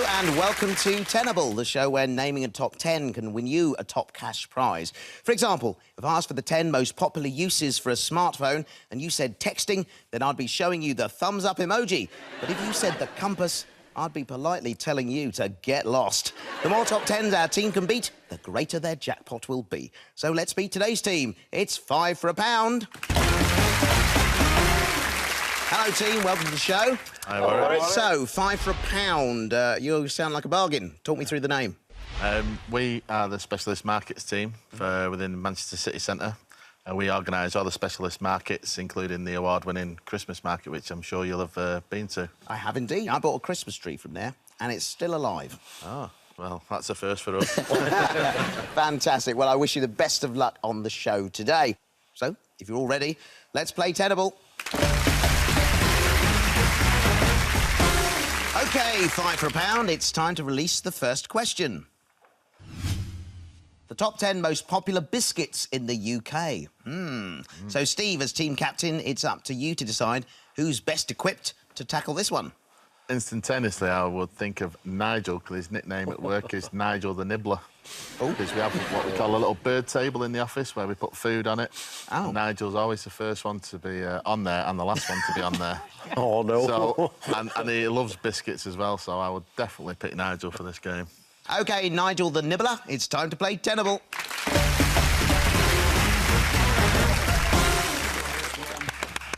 Hello and welcome to Tenable, the show where naming a top 10 can win you a top cash prize. For example, if I asked for the 10 most popular uses for a smartphone and you said texting, then I'd be showing you the thumbs up emoji. But if you said the compass, I'd be politely telling you to get lost. The more top 10s our team can beat, the greater their jackpot will be. So let's beat today's team. It's 5 for a pound. Hello, team. Welcome to the show. Hi, Warren. So, 5 for a pound. You sound like a bargain. Talk me through the name. We are the specialist markets team within Manchester City Centre. We organise all the specialist markets, including the award-winning Christmas market, which I'm sure you'll have been to. I have indeed. I bought a Christmas tree from there, and it's still alive. Oh, well, that's a first for us. Fantastic. Well, I wish you the best of luck on the show today. So, if you're all ready, let's play Tenable. OK, 5 for a pound. It's time to release the first question. The top 10 most popular biscuits in the UK. So, Steve, as team captain, it's up to you to decide who's best equipped to tackle this one. Instantaneously, I would think of Nigel, because his nickname at work is Nigel the Nibbler. Because we have what we call a little bird table in the office where we put food on it. Oh. Nigel's always the first one to be on there and the last one to be on there. Oh, no. So, and he loves biscuits as well, so I would definitely pick Nigel for this game. OK, Nigel the Nibbler, it's time to play Tenable.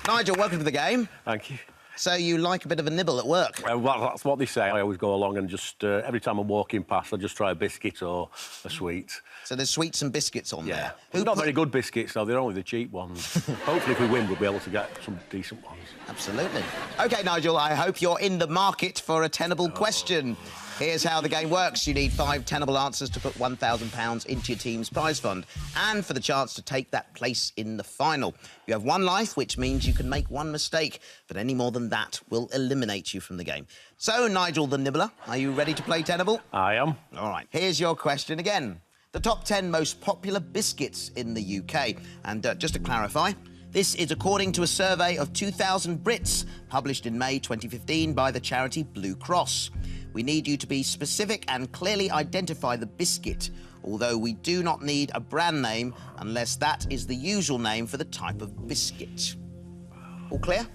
Nigel, welcome to the game. Thank you. So you like a bit of a nibble at work? Well, that's what they say. I always go along and just, every time I'm walking past, I just try a biscuit or a sweet. So there's sweets and biscuits on there. They're not very good biscuits, though. They're only the cheap ones. Hopefully, if we win, we'll be able to get some decent ones. Absolutely. OK, Nigel, I hope you're in the market for a Tenable question. Here's how the game works. You need 5 Tenable answers to put £1,000 into your team's prize fund and for the chance to take that place in the final. You have 1 life, which means you can make 1 mistake, but any more than that will eliminate you from the game. So, Nigel the Nibbler, are you ready to play Tenable? I am. All right, here's your question again. The top 10 most popular biscuits in the UK. And just to clarify, this is according to a survey of 2,000 Brits published in May 2015 by the charity Blue Cross. We need you to be specific and clearly identify the biscuit, although we do not need a brand name unless that is the usual name for the type of biscuit. All clear?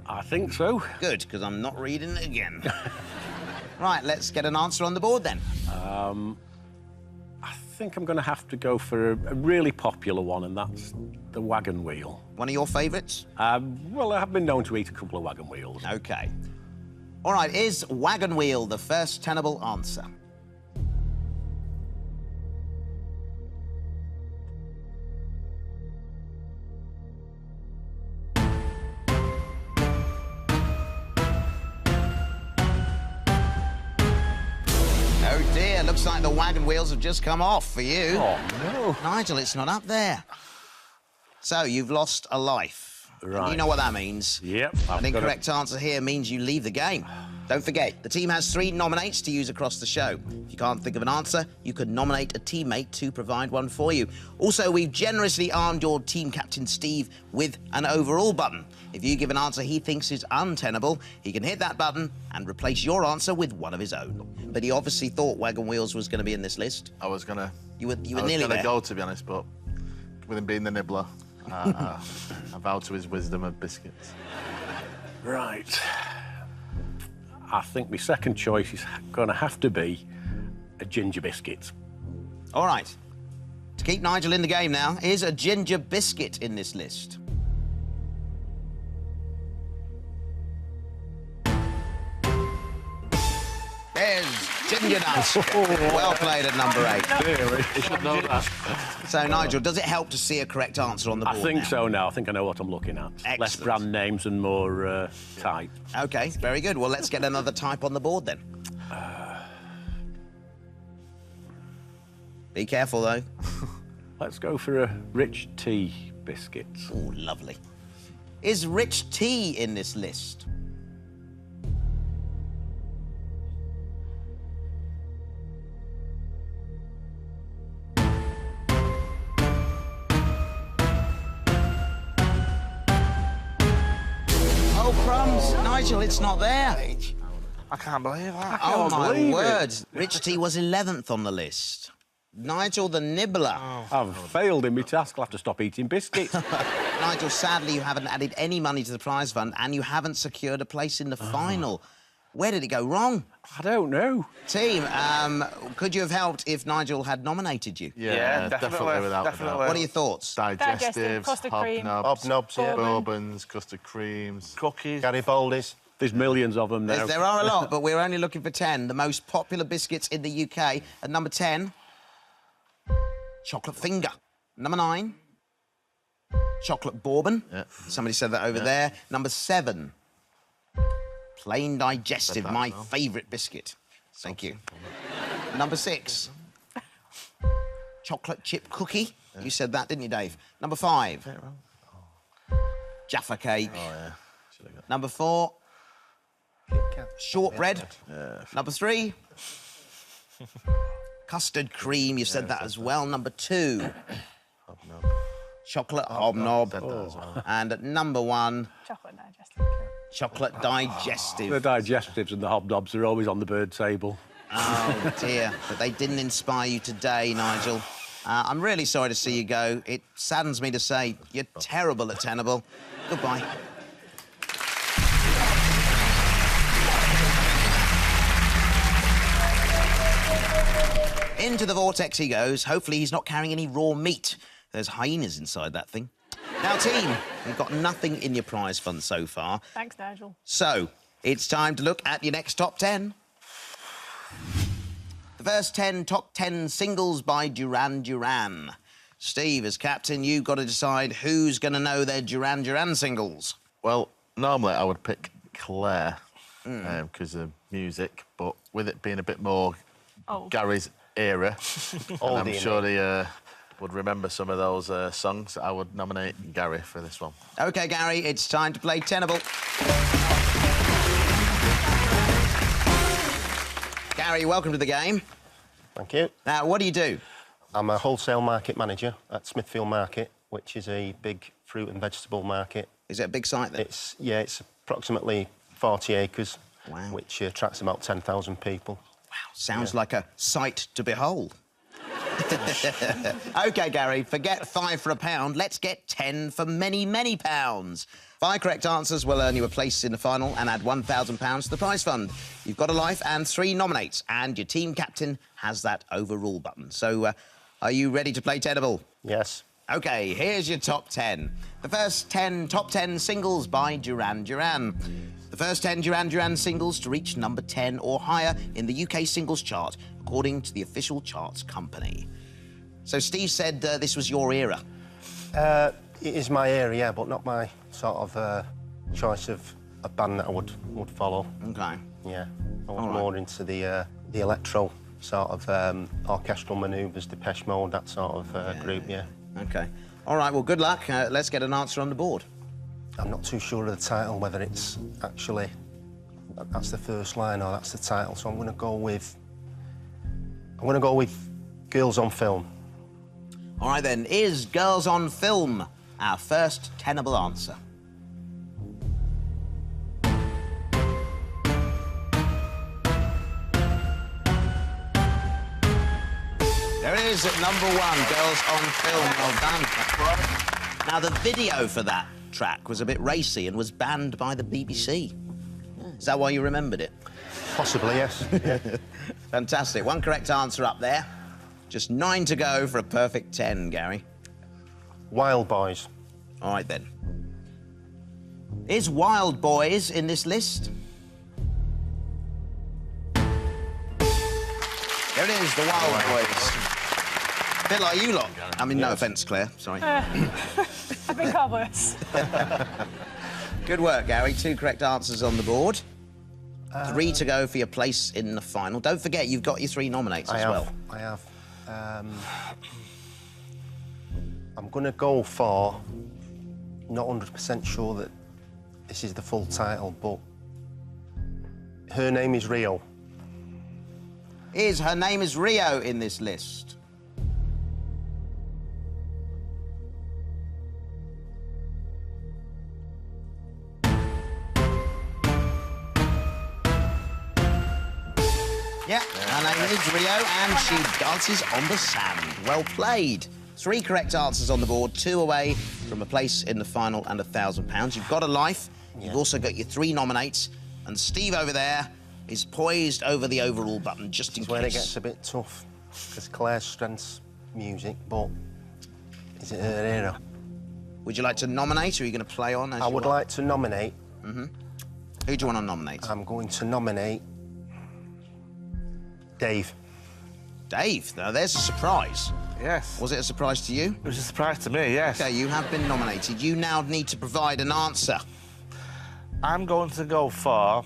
I think so. Good, because I'm not reading it again. Right, let's get an answer on the board then. I think I'm going to have to go for a really popular one, and that's the wagon wheel. One of your favourites? Well, I have been known to eat a couple of wagon wheels. OK. All right, is wagon wheel the first Tenable answer? Oh dear, looks like the wagon wheels have just come off for you. Oh, no. Nigel, it's not up there. So, you've lost a life. Right. You know what that means. Yep. An incorrect answer here means you leave the game. Don't forget, the team has 3 nominates to use across the show. If you can't think of an answer, you can nominate a teammate to provide one for you. Also, we've generously armed your team captain, Steve, with an overall button. If you give an answer he thinks is untenable, he can hit that button and replace your answer with one of his own. But he obviously thought wagon wheels was going to be in this list. I was going to... You were nearly there. Go, to be honest, but with him being the nibbler, I vow to his wisdom of biscuits. Right. I think my second choice is going to have to be a ginger biscuit. All right. To keep Nigel in the game now, is a ginger biscuit in this list? There's ginger nuts. Well played at number 8. Really? You should know that. So, Nigel, does it help to see a correct answer on the board I think now? so now. I think I know what I'm looking at. Excellent. Less brand names and more type. OK, very good. Well, let's get another type on the board then. Be careful, though. Let's go for a rich tea biscuit. Oh, lovely. Is rich tea in this list? Oh, crumbs. Nigel, it's not there. I can't believe that. Oh, my believe it. word. Richard T was 11th on the list. Nigel the Nibbler. I've failed in my task. I'll have to stop eating biscuits. Nigel, sadly, you haven't added any money to the prize fund and you haven't secured a place in the final. Where did it go wrong? I don't know. Team, could you have helped if Nigel had nominated you? Yeah, definitely without a doubt. What are your thoughts? Digestives, custard cream. hobnobs, yeah. bourbons, custard creams, cookies. Garibaldi's. There's millions of them now. There are a lot, but we're only looking for 10. The most popular biscuits in the UK. At number 10, chocolate finger. Number 9, chocolate bourbon. Yeah. Somebody said that over there. Number 7, plain digestive, that my as well. favourite biscuit. Thank you. Number 6, chocolate chip cookie. Yeah. You said that, didn't you, Dave? Number 5, Jaffa cake. Oh, yeah. Should have got Number 4, shortbread. Yeah. Number 3, custard cream. You said that as well. Number 2, hobnob. chocolate hobnob. Said that as well. And at number 1, Chocolate digestive. chocolate digestive. The digestives and the hobnobs are always on the bird table. Oh, dear. But they didn't inspire you today, Nigel. I'm really sorry to see you go. It saddens me to say you're terrible at Tenable. Goodbye. Into the vortex he goes. Hopefully he's not carrying any raw meat. There's hyenas inside that thing. Now, team, you've got nothing in your prize fund so far. Thanks, Nigel. So, it's time to look at your next top 10. The first 10 top 10 singles by Duran Duran. Steve, as captain, you've got to decide who's going to know their Duran Duran singles. Well, normally I would pick Claire because of music, but with it being a bit more Oh. Gary's era, and I'm Oldie, sure he would remember some of those songs, I would nominate Gary for this one. OK, Gary, it's time to play Tenable. Gary, welcome to the game. Thank you. Now, what do you do? I'm a wholesale market manager at Smithfield Market, which is a big fruit and vegetable market. Is it a big site then? It's approximately 40 acres, Wow. which attracts about 10,000 people. Wow, sounds like a sight to behold. OK, Gary, forget 5 for a pound. Let's get 10 for many, many pounds. 5 correct answers will earn you a place in the final and add £1,000 to the prize fund. You've got a life and 3 nominates, and your team captain has that overrule button. So, are you ready to play Tenable? Yes. OK, here's your top 10. The first 10 top 10 singles by Duran Duran. The first 10 Duran Duran singles to reach number 10 or higher in the UK singles chart, according to the official charts company. So Steve said this was your era. It is my area, but not my sort of choice of a band that I would follow. OK. Yeah. I was All right. more into the electro sort of orchestral manoeuvres, Depeche Mode, that sort of group, yeah. OK. All right, well, good luck. Let's get an answer on the board. I'm not too sure of the title, whether it's actually that's the first line or that's the title. So I'm going to go with Girls on Film. All right, then. Is Girls on Film our first tenable answer? There it is at number 1, Girls on Film. Well done. That's right. Now, the video for that track was a bit racy and was banned by the BBC. Is that why you remembered it? Possibly, yes. Yeah. Fantastic. 1 correct answer up there. Just 9 to go for a perfect 10, Gary. Wild Boys. All right, then. Is Wild Boys in this list? There it is, the Wild Boys. A bit like you lot. I mean, no offence, Claire. Sorry. I've been far worse. Good work, Gary. 2 correct answers on the board. 3 to go for your place in the final. Don't forget, you've got your 3 nominates as well. I have. I'm going to go for, not 100% sure that this is the full title, but Her Name is Rio. Is Her Name is Rio in this list? Yeah, her name is Rio, and she dances on the sand. Well played. 3 correct answers on the board, 2 away from a place in the final and £1,000. You've got a life. Yeah. You've also got your 3 nominates, and Steve over there is poised over the overall button just in It's case. when it gets a bit tough, because Claire's strength's music, but is it her era? Would you like to nominate, or are you going to play on? As I you would are? like to nominate. Who do you want to nominate? I'm going to nominate Dave. Dave. Now, there's a surprise. Yes. Was it a surprise to you? It was a surprise to me, yes. Okay, you have been nominated. You now need to provide an answer. I'm going to go for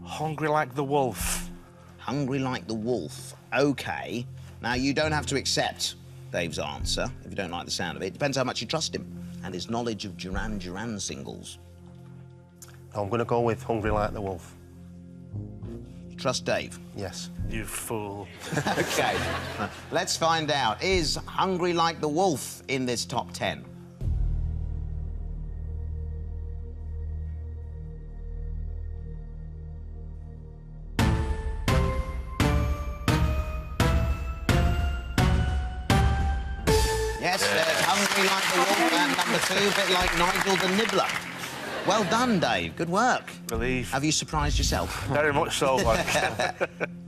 Hungry Like the Wolf. Hungry like the wolf. OK. Now, you don't have to accept Dave's answer if you don't like the sound of it. It depends how much you trust him and his knowledge of Duran Duran singles. I'm going to go with Hungry Like the Wolf. You trust Dave? Yes. You fool. OK. Let's find out. Is Hungry Like the Wolf in this top 10? Yes, Hungry Like the Wolf at number 2, a bit like Nigel the Nibbler. Well done, Dave. Good work. Relief. Have you surprised yourself? Very much so, thanks.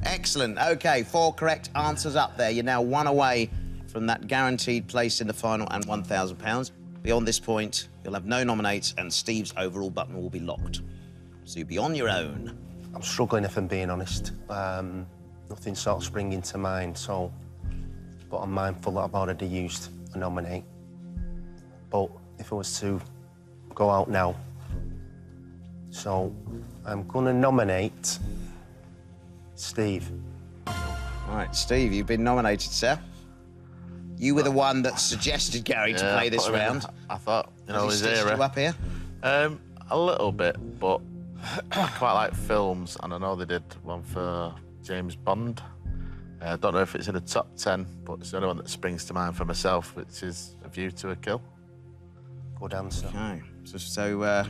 Excellent. OK, 4 correct answers up there. You're now 1 away from that guaranteed place in the final and £1,000. Beyond this point, you'll have no nominates and Steve's overall button will be locked. So you'll be on your own. I'm struggling, if I'm being honest. Nothing sort of springing to mind, so... But I'm mindful that I've already used a nominate. But if I was to go out now... So, I'm going to nominate Steve. All right, Steve, you've been nominated, sir. You were the one that suggested Gary to play this put him in. round. I thought, you know, Has his he stitched era. you up here? A little bit, but I quite like films, and I know they did one for James Bond. I don't know if it's in the top 10, but it's the only one that springs to mind for myself, which is A View to a Kill. Good answer. Okay. So,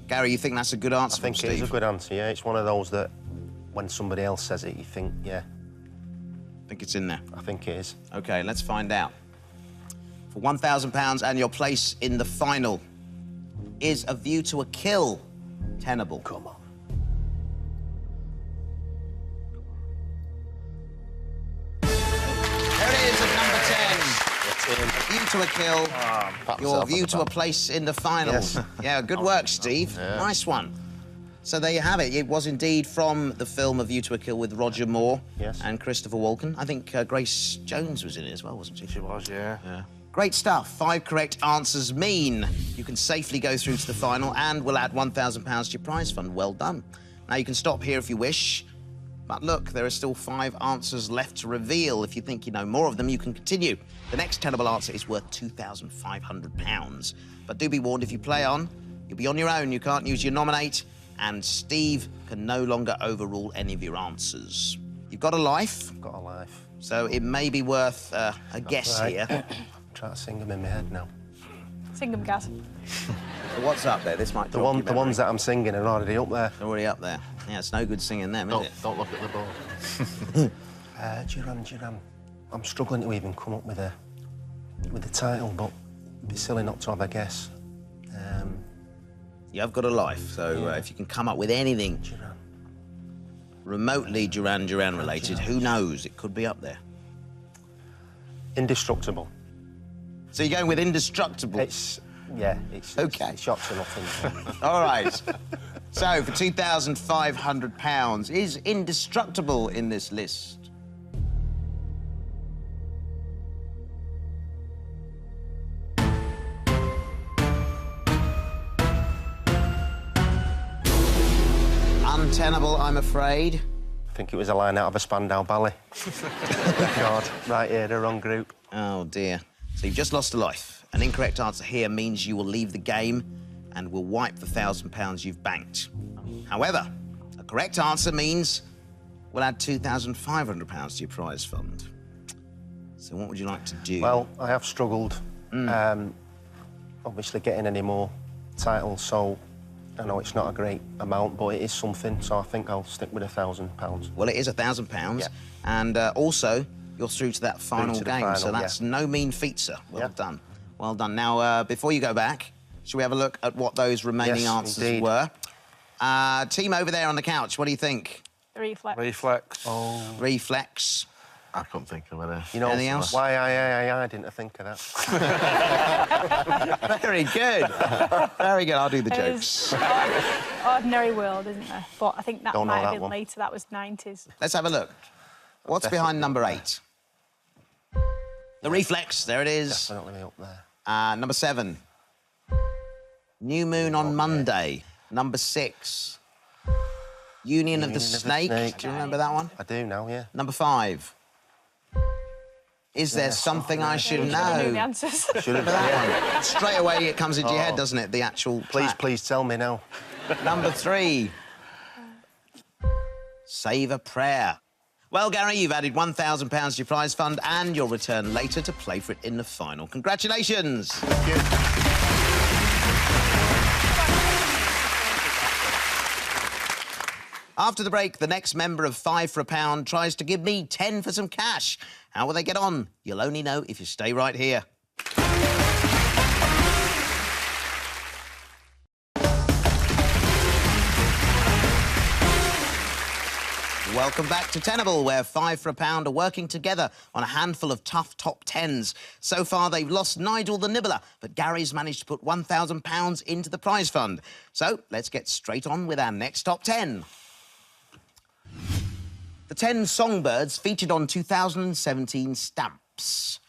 Gary, you think that's a good answer I think from it Steve? is a good answer, yeah. It's one of those that, when somebody else says it, you think, yeah, I think it's in there. I think it is. OK, let's find out. For £1,000 and your place in the final, is A View to a Kill tenable? Come on. There it is at number 10. A View to a Kill. Pat Your myself on view the to a back. place in the final. Yes. Yeah, good work, Steve. Yeah. Nice one. So there you have it. It was indeed from the film A View to a Kill with Roger Moore Yes. and Christopher Walken. I think Grace Jones was in it as well, wasn't she? She was, yeah. Yeah. Great stuff. 5 correct answers mean you can safely go through to the final and we'll add £1,000 to your prize fund. Well done. Now, you can stop here if you wish. But look, there are still 5 answers left to reveal. If you think you know more of them, you can continue. The next tenable answer is worth £2,500. But do be warned, if you play on, you'll be on your own. You can't use your nominate, and Steve can no longer overrule any of your answers. You've got a life, Got a life. so it may be worth a guess Right. here. Try to sing them in my head now. Sing them, Gaz. So what's up there? This might The ones that I'm singing are already up there. already up there. Yeah, it's no good singing them, is it? Don't look at the board. Duran. I'm struggling to even come up with the title, but it'd be silly not to have a guess. You have got a life, so if you can come up with anything Duran. remotely Duran Duran related, who knows? It could be up there. Indestructible. So you're going with indestructible. It's Okay. It's shot to nothing. All right. So for £2,500, is indestructible in this list? Untenable, I'm afraid. I think it was a line out of a Spandau Ballet. God, right here, the wrong group. Oh, dear. So you've just lost a life. An incorrect answer here means you will leave the game and will wipe the £1,000 you've banked. However, a correct answer means we'll add £2,500 to your prize fund. So what would you like to do? Well, I have struggled, obviously getting any more titles, so I know it's not a great amount, but it is something, so I think I'll stick with £1,000. Well, it is £1,000, Yeah. and also you're through to that final to the game, so final, that's yeah. no mean feat, sir. Well Yeah. done. Well done. Now, before you go back, shall we have a look at what those remaining Yes, answers indeed. were? Team over there on the couch, what do you think? Reflex. Reflex. Oh. Reflex. I couldn't think of any. You know, Anything else? why I didn't I think of that? Very good. Very good. I'll do the There's jokes. Ordinary World, isn't there? But I think that Don't know might have that been one. later. That was 90s. Let's have a look. What's behind number 8? The Reflex. There it is. Definitely up there. Number 7. New Moon on Monday. Number 6. Union of the Snake. Do you remember that one? I do now, yeah. Number 5. Is there something I should You knew the know? answers. Should have That one. Straight away it comes into your head, doesn't it? The actual track. Please tell me now. Number 3. Save a Prayer. Well, Gary, you've added £1,000 to your prize fund and you'll return later to play for it in the final. Congratulations. After the break, the next member of 5 for a Pound tries to give me 10 for some cash. How will they get on? You'll only know if you stay right here. Welcome back to Tenable, where 5 for a Pound are working together on a handful of tough top 10s. So far, they've lost Nigel the Nibbler, but Gary's managed to put £1,000 into the prize fund. So let's get straight on with our next top 10. The 10 songbirds featured on 2017 stamps.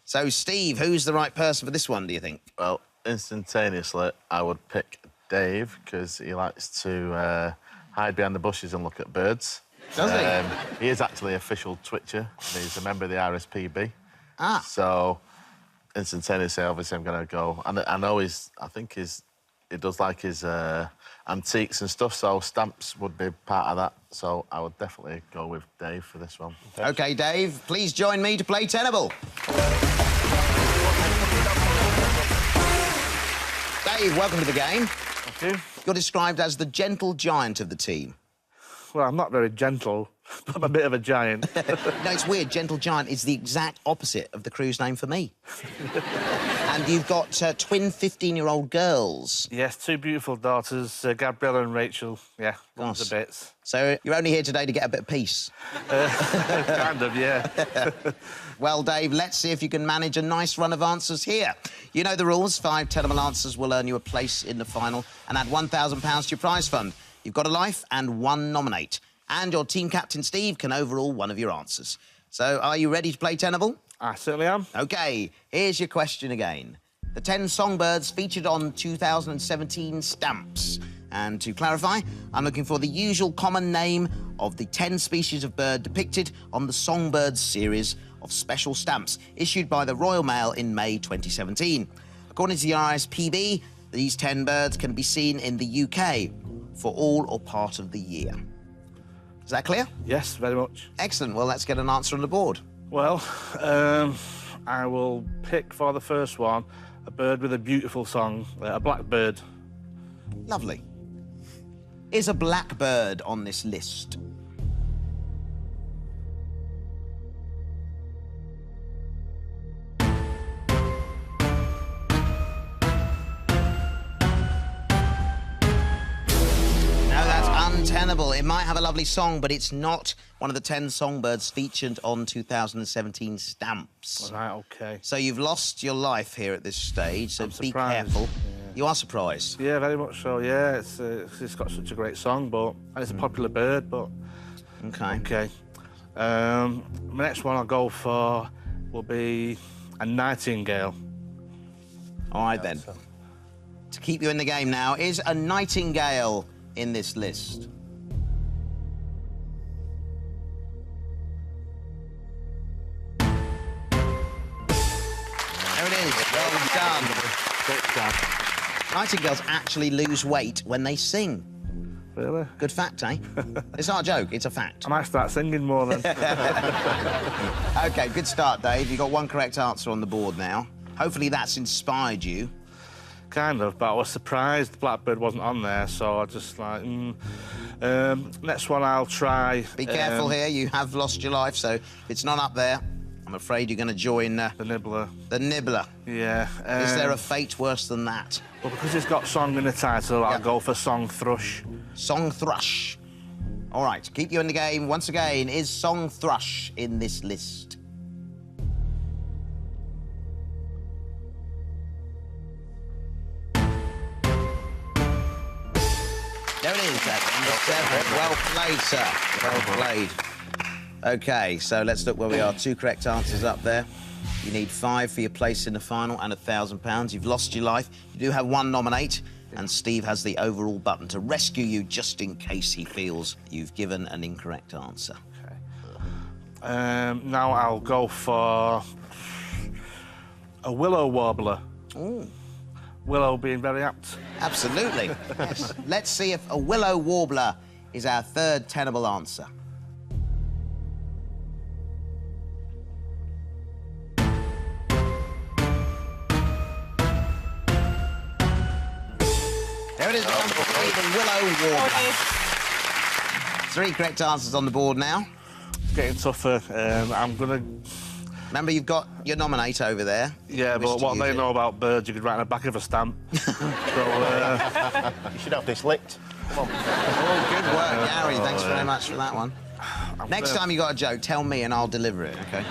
So, Steve, who's the right person for this one, do you think? Well, instantaneously, I would pick Dave, because he likes to hide behind the bushes and look at birds. Does he? He is actually official Twitcher, and he's a member of the RSPB. Ah. So, instantaneously, obviously, I'm going to go. And I know he does like his antiques and stuff, so stamps would be part of that. So I would definitely go with Dave for this one. OK, Dave, please join me to play Tenable. Dave, welcome to the game. Thank you. You're described as the gentle giant of the team. Well, I'm not very gentle, but I'm a bit of a giant. No, it's weird. Gentle giant is the exact opposite of the crew's name for me. And you've got twin 15-year-old girls. Yes, 2 beautiful daughters, Gabriella and Rachel. Yeah, loves Gosh. the bits. So you're only here today to get a bit of peace. Kind of, yeah. Well, Dave, let's see if you can manage a nice run of answers here. You know the rules. 5 Tenable answers will earn you a place in the final and add £1,000 to your prize fund. You've got a life and 1 nominate. And your team captain, Steve, can overrule one of your answers. So are you ready to play Tenable? I certainly am. OK, here's your question again. The 10 songbirds featured on 2017 stamps. And to clarify, I'm looking for the usual common name of the 10 species of bird depicted on the Songbirds series of special stamps issued by the Royal Mail in May 2017. According to the RSPB, these 10 birds can be seen in the UK for all or part of the year. Is that clear? Yes, very much. Excellent. Well, let's get an answer on the board. Well, I will pick for the first one a bird with a beautiful song, a blackbird. Lovely. Is a blackbird on this list? Untenable. It might have a lovely song, but it's not one of the 10 songbirds featured on 2017 stamps. Right, OK. So you've lost your life here at this stage, so I'm be surprised, careful. yeah. You are surprised? Yeah, very much so, yeah. It's got such a great song, and it's a popular bird, but... OK. OK. My next one I'll go for will be a nightingale. All right, then. To keep you in the game now, is a nightingale in this list? There it is. Well done. Nightingales actually lose weight when they sing. Really? Good fact, eh? It's not a joke, it's a fact. I might start singing more then. OK, good start, Dave. You've got 1 correct answer on the board now. Hopefully that's inspired you. Kind of, but I was surprised Blackbird wasn't on there, so I just like, next one I'll try. Be careful here, you have lost your life, so if it's not up there, I'm afraid you're going to join The Nibbler. the Nibbler. Yeah. Is there a fate worse than that? Well, because it's got song in the title, I'll go for Song Thrush. Song Thrush. All right, keep you in the game. Once again, is Song Thrush in this list? There it is, that's number 7. Well played, sir. Well played. OK, so let's look where we are. 2 correct answers up there. You need 5 for your place in the final and £1,000. You've lost your life. You do have 1 nominate, and Steve has the overall button to rescue you just in case he feels you've given an incorrect answer. Okay. Now I'll go for a Willow Warbler. Ooh. Willow being very apt. Absolutely. Yes. Let's see if a Willow Warbler is our 3rd tenable answer. There it is, the Willow Warbler. 3 correct answers on the board now. It's getting tougher. I'm gonna. Remember, you've got your nominate over there. Yeah, Wish but to what use they it. know about birds, you could write on the back of a stamp. So, You should have this licked. Come on. Oh, good work, Gary. Thanks very much for that one. Next time you got a joke, tell me and I'll deliver it, OK?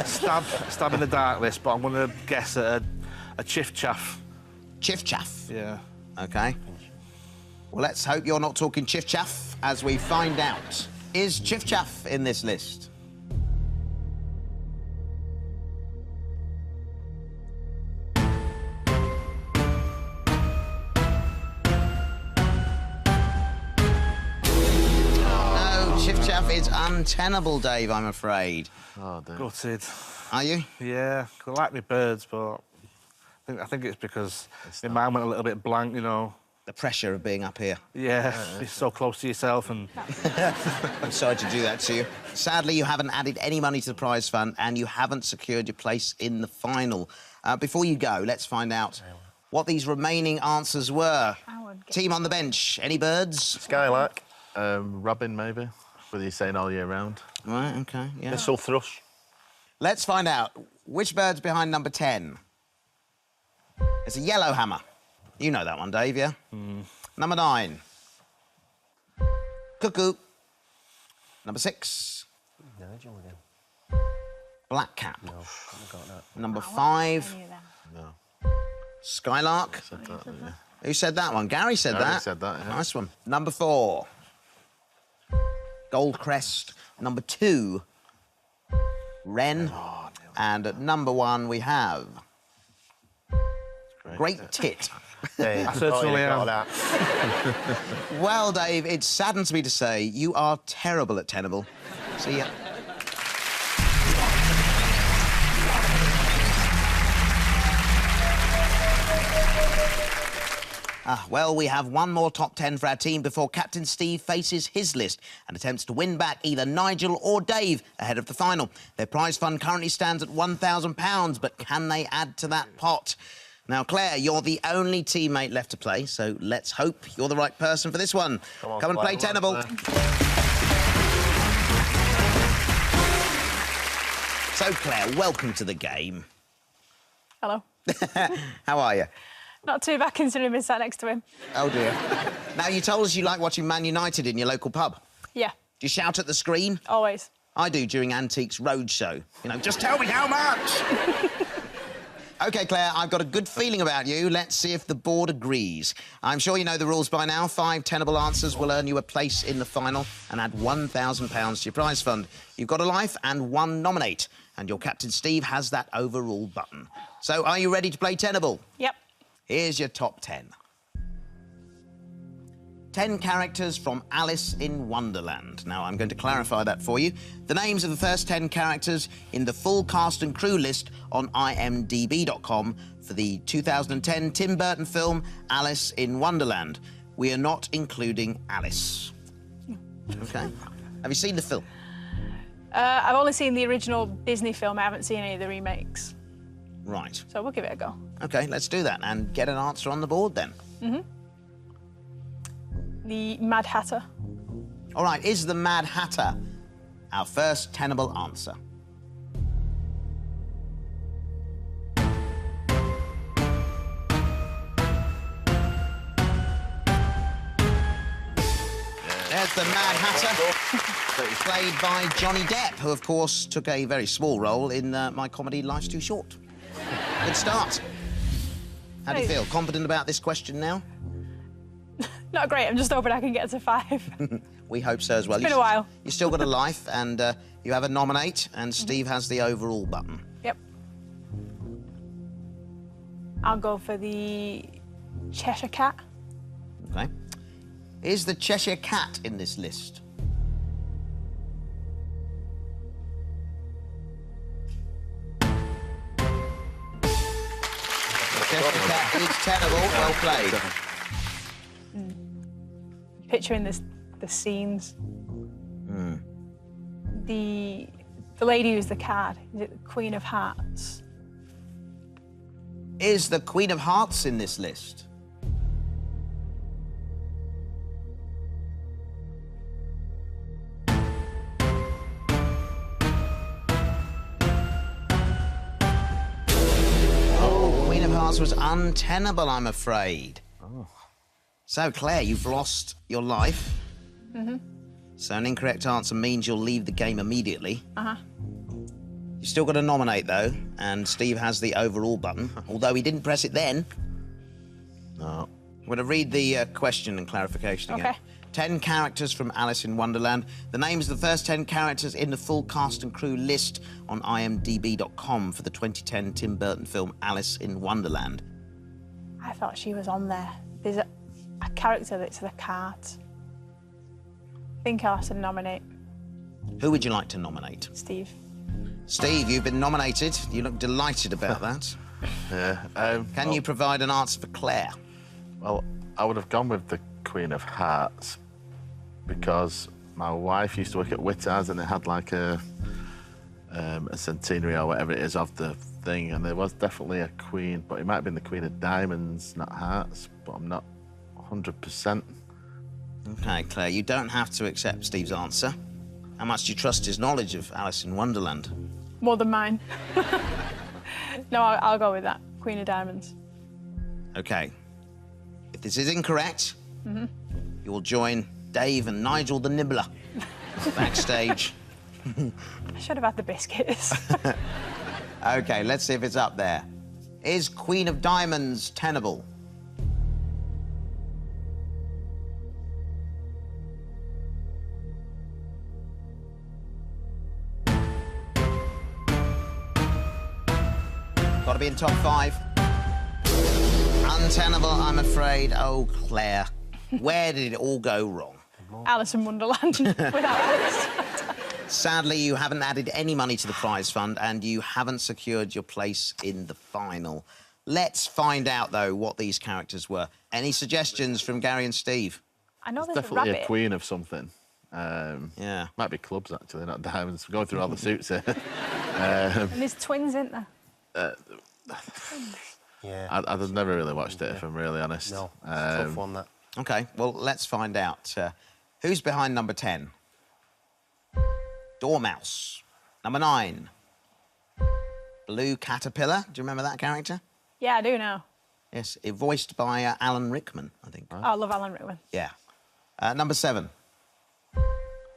stab in the dark list, but I'm gonna guess at a Chiff Chaff. Chiff Chaff. Yeah. OK. Well, let's hope you're not talking Chiff Chaff as we find out. Is Chiff Chaff in this list? No, Chiff Chaff is untenable, Dave, I'm afraid. Oh, dear. Gutted. Are you? Yeah, I like my birds, but I think it's because my mind went a little bit blank, you know. The pressure of being up here. Yeah, you're so close to yourself and... I'm sorry to do that to you. Sadly, you haven't added any money to the prize fund and you haven't secured your place in the final. Before you go, let's find out what these remaining answers were. Team on the bench, any birds? Skylark. Robin, maybe, with you saying all year round. Right, OK, yeah. Thistle thrush. Let's find out which bird's behind number 10. It's a yellowhammer. You know that one, Dave, yeah? Number 9. Cuckoo. Number 6. Nigel again. Blackcap. No, haven't got that. Number 5. No. Skylark. Said that, didn't you? Who said that one? Gary said Gary that. said that, yeah. Nice one. Number 4. Goldcrest. Number 2. Wren. And at number 1 we have... Great tit. Hey, I certainly am. that. Well, Dave, it saddens me to say you are terrible at Tenable. See ya. Well, we have one more top 10 for our team before Captain Steve faces his list and attempts to win back either Nigel or Dave ahead of the final. Their prize fund currently stands at £1,000, but can they add to that pot? Now, Claire, you're the only teammate left to play, so let's hope you're the right person for this one. Come and play Tenable. So, Claire, welcome to the game. Hello. How are you? Not too bad considering being sat next to him. Oh, dear. Now, you told us you like watching Man United in your local pub. Yeah, Do you shout at the screen? always. I do during Antiques Roadshow. You know, just tell me how much! OK, Claire, I've got a good feeling about you. Let's see if the board agrees. I'm sure you know the rules by now. 5 tenable answers will earn you a place in the final and add £1,000 to your prize fund. You've got a life and 1 nominate, and your captain, Steve, has that overrule button. So, are you ready to play Tenable? Yep. Here's your top 10. 10 characters from Alice in Wonderland. Now, I'm going to clarify that for you. The names of the first 10 characters in the full cast and crew list on imdb.com for the 2010 Tim Burton film Alice in Wonderland. We are not including Alice. OK? Have you seen the film? I've only seen the original Disney film. I haven't seen any of the remakes. Right. So we'll give it a go. OK, let's do that and get an answer on the board then. The Mad Hatter. All right, is the Mad Hatter our first tenable answer? There's the Mad Hatter, played by Johnny Depp, who, of course, took a very small role in my comedy Life's Too Short. Good start. How do you feel? Confident about this question now? Not great. I'm just hoping I can get to 5. We hope so as well. It's been a while. You've still got a life, and you have a nominate, and Steve has the overall button. Yep. I'll go for the Cheshire Cat. OK. Is the Cheshire Cat in this list? Cheshire Cat is tenable. Well played. Picturing the scenes. The lady who's the card. Is it the Queen of Hearts? Is the Queen of Hearts in this list? Queen of Hearts was untenable, I'm afraid. Oh. So, Claire, you've lost your life. So an incorrect answer means you'll leave the game immediately. You've still got to nominate, though, and Steve has the overall button, although he didn't press it then. No. I'm going to read the question and clarification again. Okay. 10 characters from Alice in Wonderland. The names of the first 10 characters in the full cast and crew list on imdb.com for the 2010 Tim Burton film Alice in Wonderland. I thought she was on there. There's a character that's the cards. I think I'll have to nominate Who would you like to nominate? Steve. Steve, you've been nominated. You look delighted about that. Yeah. Can you provide an answer for Claire? Well, I would have gone with the Queen of Hearts because my wife used to work at Whittars and they had like a centenary or whatever it is of the thing, and there was definitely a queen, but it might have been the Queen of Diamonds, not Hearts, but I'm not 100%. OK, Claire, you don't have to accept Steve's answer. How much do you trust his knowledge of Alice in Wonderland? More than mine. No, I'll go with that. Queen of Diamonds. OK. If this is incorrect, you will join Dave and Nigel the Nibbler backstage. I should have had the biscuits. OK, let's see if it's up there. Is Queen of Diamonds tenable? Got to be in top 5. Untenable, I'm afraid. Oh, Claire, where did it all go wrong? Alice in Wonderland without Alice. Sadly, you haven't added any money to the prize fund and you haven't secured your place in the final. Let's find out, though, what these characters were. Any suggestions from Gary and Steve? I know there's Definitely a rabbit. a queen of something. Yeah. Might be clubs, actually, not diamonds. We're going through all the suits here. And there's twins, isn't there? Yeah. I've never really watched it, if I'm really honest. No, it's a tough one, that. OK, well, let's find out. Who's behind number 10? Dormouse. Number 9. Blue Caterpillar. Do you remember that character? Yeah, I do now. Yes, voiced by Alan Rickman, I think. Oh, I love Alan Rickman. Yeah. Number 7.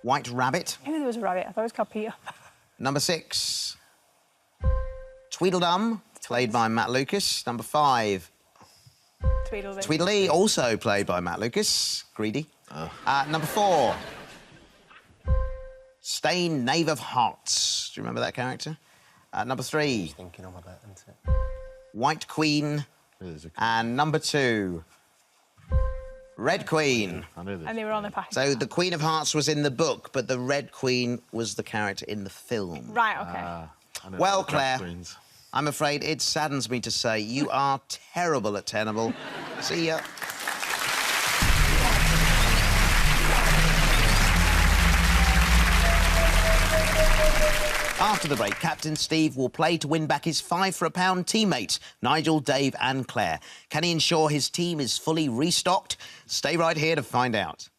White Rabbit. I knew there was a rabbit. I thought it was called Peter. Number 6. Tweedledum, played by Matt Lucas. Number 5. Tweedledee. Tweedledee, also played by Matt Lucas. Greedy. Number 4. Stain, Knave of Hearts. Do you remember that character? Number 3. Thinking of a bit, isn't it? White Queen. And number 2. Red Queen. I knew this. And they were on the package. So the Queen of Hearts was in the book, but the Red Queen was the character in the film. Right, OK. I know Well, the drag Claire, queens. I'm afraid it saddens me to say you are terrible at Tenable. See ya. After the break, Captain Steve will play to win back his £5 for a pound teammates, Nigel, Dave and Claire. Can he ensure his team is fully restocked? Stay right here to find out.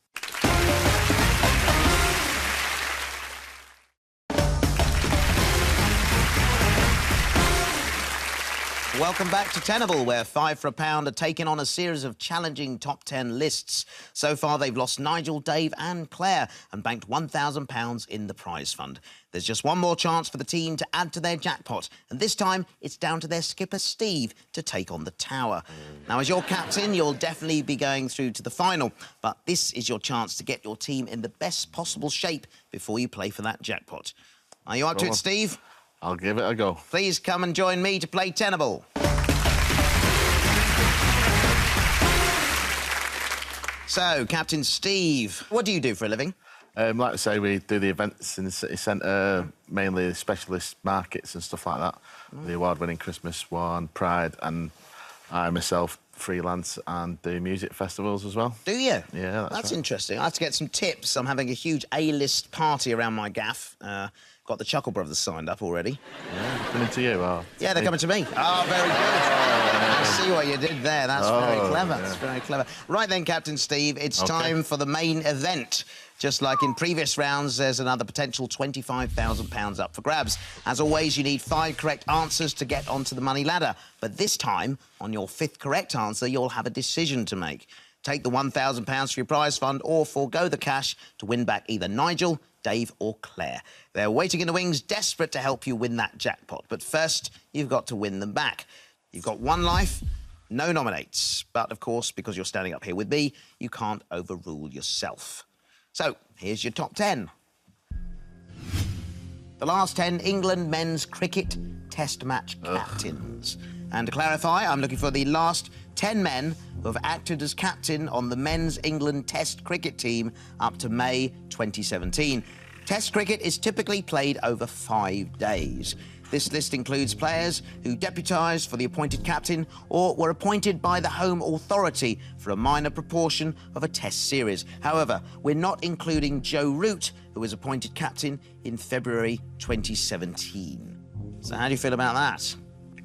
Welcome back to Tenable, where £5 for a pound are taking on a series of challenging top 10 lists. So far, they've lost Nigel, Dave and Claire and banked £1,000 in the prize fund. There's just one more chance for the team to add to their jackpot, and this time it's down to their skipper, Steve, to take on the tower. Now, as your captain, you'll definitely be going through to the final, but this is your chance to get your team in the best possible shape before you play for that jackpot. Are you up to it, Steve? I'll give it a go. Please come and join me to play Tenable. So, Captain Steve, what do you do for a living? Like I say, we do the events in the city centre, mainly specialist markets and stuff like that. The award-winning Christmas one, Pride, and I myself freelance and do music festivals as well. Do you? Yeah, that's right. interesting. I have to get some tips. I'm having a huge A-list party around my gaff. Got the Chuckle Brothers signed up already. Yeah, coming to you? Or yeah, they're coming to me. Oh, very good. I see what you did there. That's very clever. Yeah. That's very clever. Right then, Captain Steve, it's time for the main event. Just like in previous rounds, there's another potential £25,000 up for grabs. As always, you need 5 correct answers to get onto the money ladder. But this time, on your 5th correct answer, you'll have a decision to make. Take the £1,000 for your prize fund or forego the cash to win back either Nigel, Dave or Claire. They're waiting in the wings, desperate to help you win that jackpot. But first, you've got to win them back. You've got 1 life, no nominates. But, of course, because you're standing up here with me, you can't overrule yourself. So, here's your top 10. The last 10 England men's cricket test match captains. And to clarify, I'm looking for the last 10 men who have acted as captain on the men's England test cricket team up to May 2017. Test cricket is typically played over 5 days. This list includes players who deputised for the appointed captain or were appointed by the home authority for a minor proportion of a test series. However, we're not including Joe Root, who was appointed captain in February 2017. So how do you feel about that?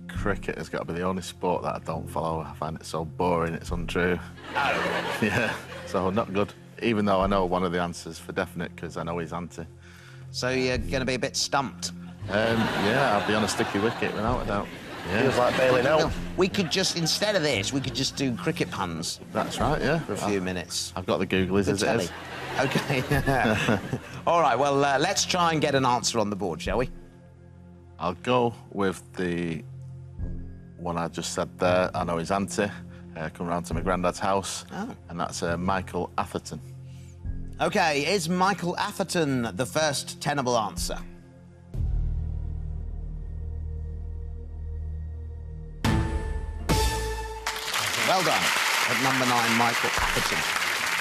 Cricket has got to be the only sport that I don't follow. I find it so boring, it's untrue. Oh. Yeah, so not good. Even though I know one of the answers for definite, because I know he's anti. So you're going to be a bit stumped? Yeah, I'll be on a sticky wicket without a doubt. Yeah. Feels like bailing out. We could just, instead of this, we could just do cricket puns. That's right, yeah. For a few minutes. I've got the Googlies as it is. OK. All right, well, let's try and get an answer on the board, shall we? I'll go with the one I just said there. I know he's anti. Come round to my granddad's house. Oh. And that's Michael Atherton. OK, is Michael Atherton the first tenable answer? Well done. At number 9, Michael Atherton.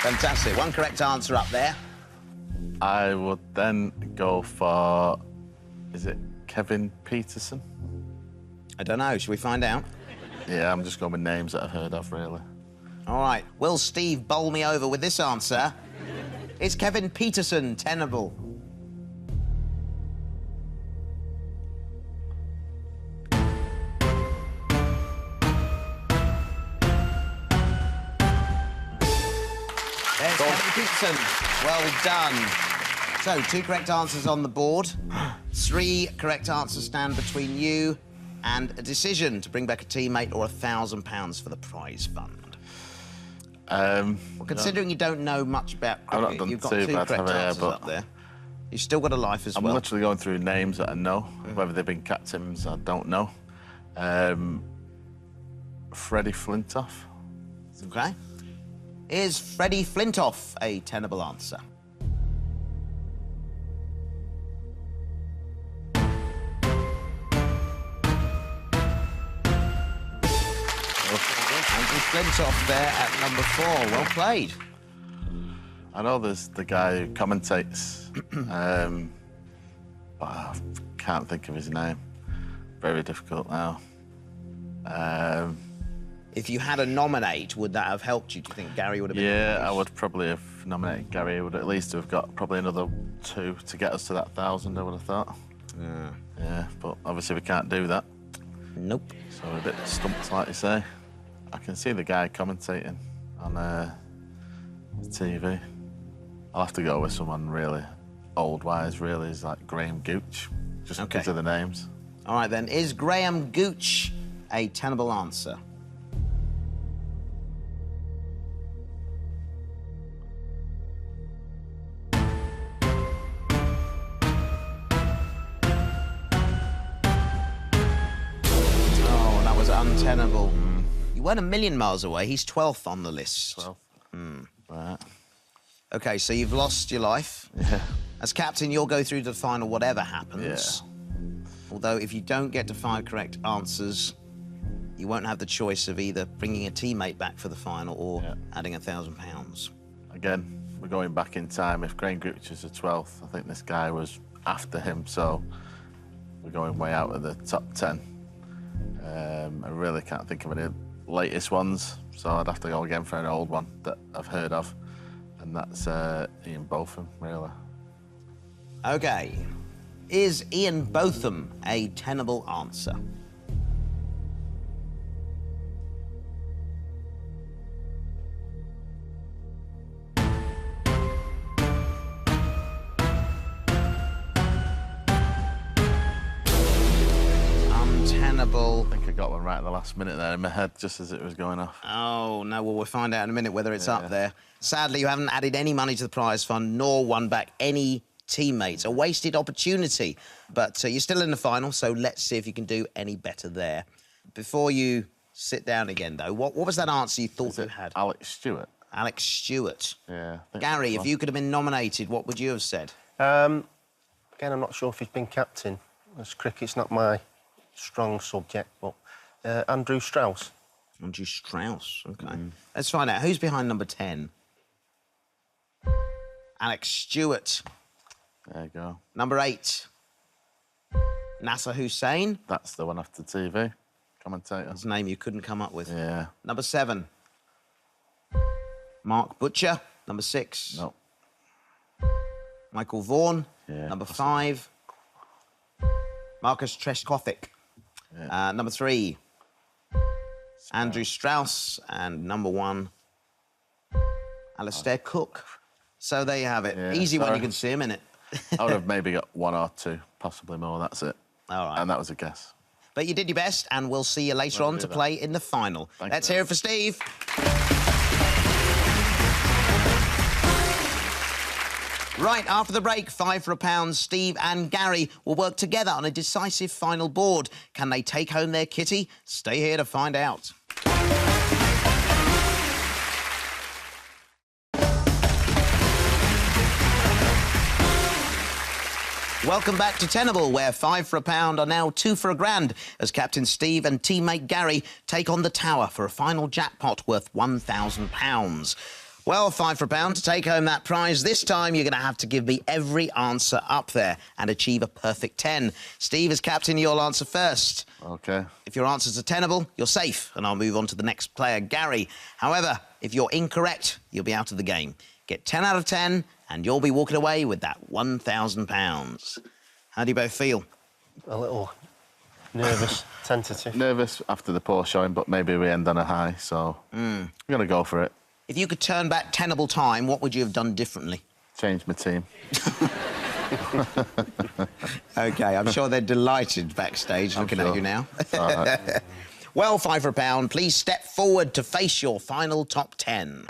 Fantastic. 1 correct answer up there. I would then go for, is it Kevin Peterson? I don't know. Should we find out? Yeah, I'm just going with names that I've heard of, really. All right. Will Steve bowl me over with this answer? It's Kevin Peterson, tenable. There's Kevin Peterson. Well done. So, 2 correct answers on the board. 3 correct answers stand between you and a decision to bring back a teammate or £1,000 for the prize fund. Well, considering you don't know much about cricket, you've got 2 correct answers up there. You've still got a life as well. I'm literally going through names that I know. Whether they've been captains, I don't know. Freddie Flintoff. OK. Is Freddie Flintoff a tenable answer? Flintoff there at number 4. Well played. I know there's the guy who commentates, but I can't think of his name. Very difficult now. If you had a nominate, would that have helped you? Do you think Gary would have been? Yeah, I would probably have nominated Gary. I would at least have got probably another 2 to get us to that 1,000, I would have thought. Yeah, but obviously we can't do that. Nope. So we're a bit stumped, like you say. I can see the guy commentating on TV. I'll have to go with someone really old-wise, really, is like Graham Gooch, just because of the names. All right, then. Is Graham Gooch a tenable answer? Oh, that was untenable. You weren't a million miles away. He's 12th on the list. 12. Right. OK, so you've lost your life. Yeah. As captain, you'll go through to the final whatever happens. Although, if you don't get to 5 correct answers, you won't have the choice of either bringing a teammate back for the final or adding £1,000. Again, we're going back in time. If Graham Gooch is the 12th, I think this guy was after him, so we're going way out of the top 10. I really can't think of any latest ones, so I'd have to go again for an old one that I've heard of, and that's Ian Botham, really. OK. Is Ian Botham a tenable answer? Untenable. I think I got one right at the last minute there in my head, just as it was going off. Oh, no, well, we'll find out in a minute whether it's up there. Sadly, you haven't added any money to the prize fund, nor won back any teammates. A wasted opportunity. But you're still in the final, so let's see if you can do any better there. Before you sit down again, though, what was that answer you thought you had? Alex Stewart. Alex Stewart. Yeah. Gary, if you could have been nominated, what would you have said? Again, I'm not sure if he's been captain, as cricket's not my strong subject, but Andrew Strauss. Andrew Strauss, OK. Let's find out. Who's behind number 10? Alex Stewart. There you go. Number 8. Nasser Hussain. That's the one after TV. Commentator. His name you couldn't come up with. Yeah. Number 7. Mark Butcher. Number 6. No. Michael Vaughan. Yeah, Number possibly. 5. Marcus Trescothick. Number 3. Andrew Strauss. And number 1, Alistair Cook. So there you have it. Yeah, Easy when sorry. you can see him, innit? I would have maybe got 1 or 2, possibly more, that's it. All right. And that was a guess. But you did your best, and we'll see you later on to play in the final. Let's hear it for Steve. Right, after the break, 5 for £1, Steve and Gary will work together on a decisive final board. Can they take home their kitty? Stay here to find out. Welcome back to Tenable, where 5 for £1 are now 2 for £1,000 as Captain Steve and teammate Gary take on the tower for a final jackpot worth £1,000. Well, 5 for £1 to take home that prize. This time, you're going to have to give me every answer up there and achieve a perfect 10. Steve, as captain, you'll answer first. OK. If your answers are tenable, you're safe, and I'll move on to the next player, Gary. However, if you're incorrect, you'll be out of the game. Get 10 out of 10, and you'll be walking away with that £1,000. How do you both feel? A little nervous, tentative. Nervous after the poor showing, but maybe we end on a high, so I'm going to go for it. If you could turn back Tenable time, what would you have done differently? Change my team. OK, I'm sure they're delighted backstage looking at you now. All right. Well, 5 for £1, please step forward to face your final top 10.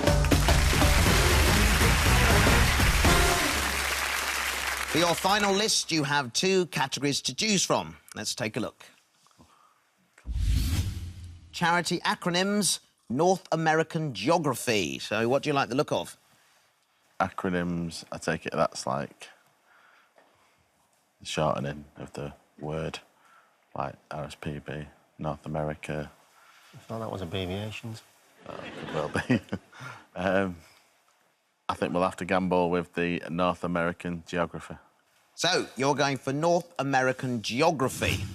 For your final list, you have 2 categories to choose from. Let's take a look. Charity acronyms, North American geography. So what do you like the look of? Acronyms, I take it that's like the shortening of the word, like RSPB, North America. I thought that was abbreviations. Could well be. I think we'll have to gamble with the North American geography. So, you're going for North American geography.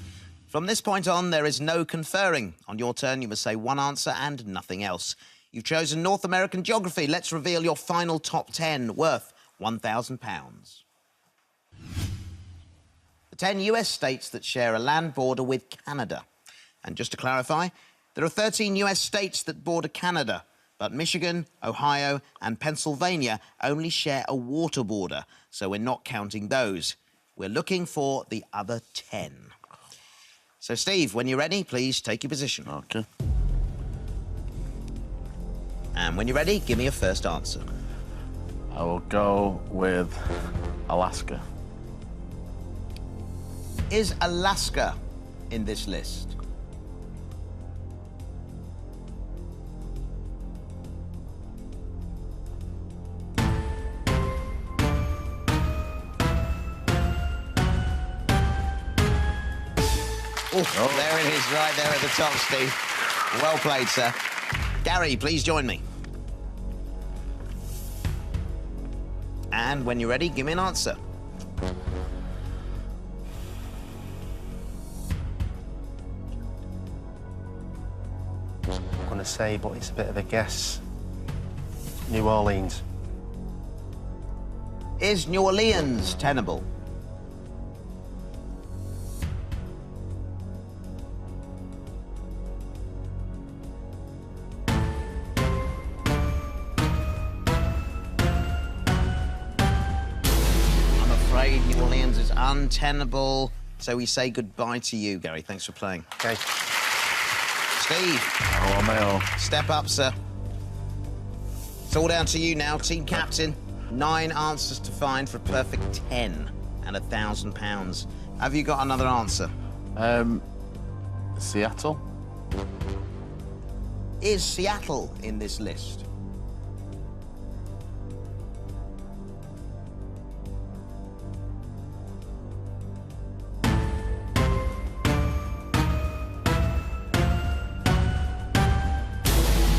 From this point on, there is no conferring. On your turn, you must say one answer and nothing else. You've chosen North American geography. Let's reveal your final top 10, worth £1,000. the 10 US states that share a land border with Canada. And just to clarify, there are 13 US states that border Canada, but Michigan, Ohio and Pennsylvania only share a water border, so we're not counting those. We're looking for the other 10. So, Steve, when you're ready, please take your position. Okay. And when you're ready, give me a first answer. I will go with Alaska. Is Alaska in this list? Oh, there it is, right there at the top, Steve. Well played, sir. Gary, please join me. And when you're ready, give me an answer. I'm going to say, but it's a bit of a guess. New Orleans. Is New Orleans tenable? I'm afraid New Orleans is untenable, so we say goodbye to you, Gary. Thanks for playing. Okay. Steve, Oh, Mayo. step up, sir. It's all down to you now, team captain. 9 answers to find for a perfect 10 and £1,000. Have you got another answer? Seattle. Is Seattle in this list?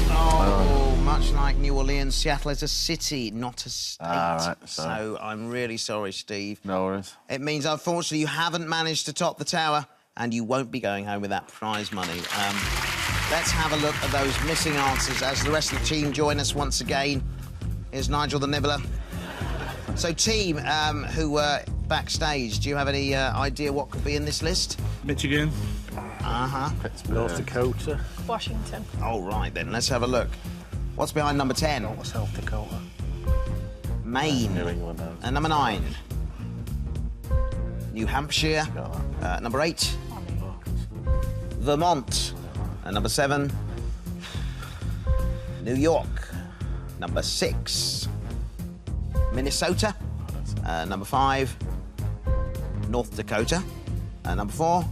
Oh, much like New Orleans, Seattle is a city, not a state. Ah, right, sorry. So I'm really sorry, Steve. No worries. It means, unfortunately, you haven't managed to top the tower and you won't be going home with that prize money. Let's have a look at those missing answers as the rest of the team join us once again. Here's Nigel the Nibbler. So, team who were backstage, do you have any idea what could be in this list? Michigan. Uh-huh. Pittsburgh. North Dakota. Washington. All right, then, let's have a look. What's behind number 10? Not South Dakota. Maine. New England. And number 9? New Hampshire. Number 8? Vermont. And number 7? New York. Number 6? Minnesota. Number 5? North Dakota. Number 4?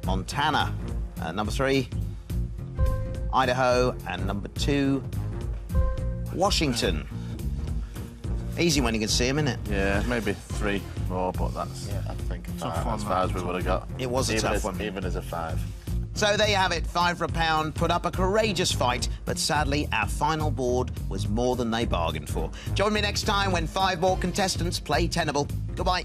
Montana. Number 3? Idaho. And number 2? Washington. Easy when you can see them, isn't it? Yeah, maybe 3 more, but that's, I think, as far as we would have got. It was a Even tough as- one. Even as a 5. So there you have it, 5 for a pound, put up a courageous fight, but sadly our final board was more than they bargained for. Join me next time when 5 more contestants play Tenable. Goodbye.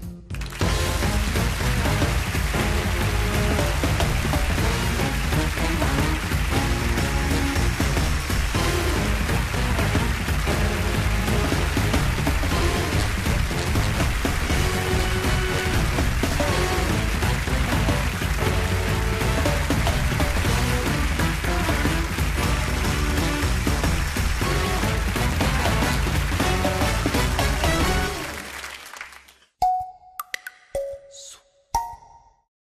Sweet.